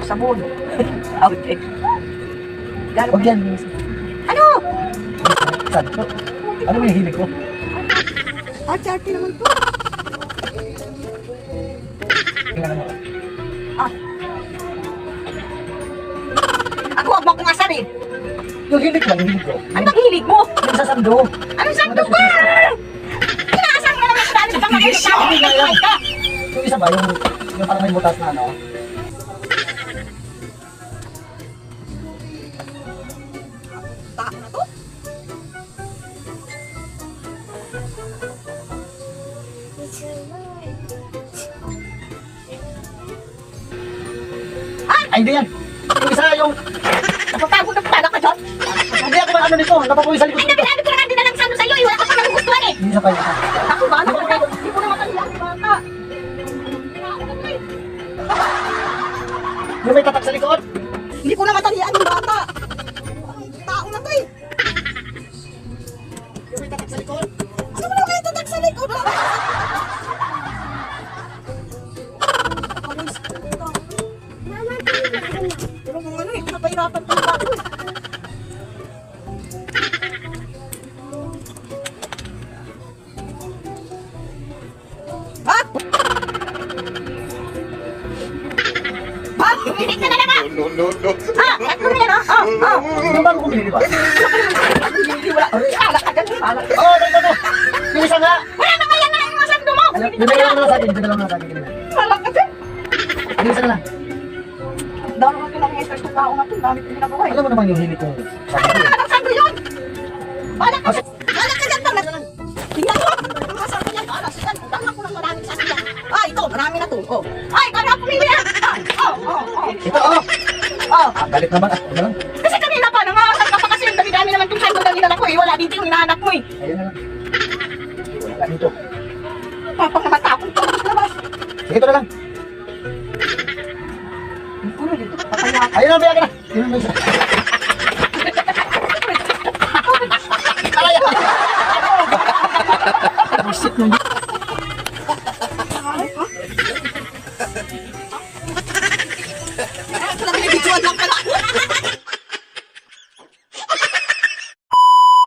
sabon. Okay. Gano'n Huwag yan. Ano? Sabi ko. Ano ba yung hilig ko? Arte-arte naman to. Tingnan mo. Ah. Ako, wag mo akong asarin. Yung hilig lang, hilig ko. Ano bang hilig mo? Yung sa sando. Anong sando ka? Inaasar mo naman sa dami sa mga ka. Yung isa ba, yung parang may butas na ano? Tao na to? Ay, hindi yan. Yung isa yung... Napapagod na pala ka dyan. Hindi ako ano nito, napapawisan ko Ay, dito. nabi ko na nga din na ng sando sa'yo. Wala ka pa nagugustuhan eh. Hindi sa kanya. Ako ba? Ano ba? Hindi ko naman kanila. Bata. Yung may tatak sa likod. Hindi ko naman talian yung bata. Tao na to eh. Yung may tatak sa likod. Ano mo naman kayo tatak sa likod? Pero kung ano eh, napahirapan ko yung bata eh. Ha? Ha? Hindi ka na lang ah! No. Ha? Ano mo yan ah? Yung bago kong binili ba? Hindi wala. Alak ka dyan. Alak. Oo, ito. Yung isa nga. Wala na kaya na yung mga sando mo. Bibigyan lang sa akin, bibigyan lang sa akin. Alak ka dyan. Yung isa na lang. Dami naman pinag-i-stress ng tao natin. Dami ko ginagawa eh. Alam mo naman yung hilig ko. Sabi ko. Anong sando yun? Alak ka dyan. Alak ka dyan. Tingnan mo. Ang mga sando yan. Alak ka dyan. Dami ko ng maraming sando yan. Ah, ito. Marami na to. Oh. Ay, kaya pumili yan. Oh. Ito, oh. Oh. Galit naman. Ano lang? Kasi kanina pa, nangangasal ka pa kasi yung dami-dami naman itong sando na dinala ko eh. Wala dito yung hinahanap mo eh. Ayun na lang. Wala dito. Papang naman tapong ko. Labas. Sige, ito na lang. Ano dito? Papaya. Ayun na, biya ka na. Yun na isa. Aray! Busit nung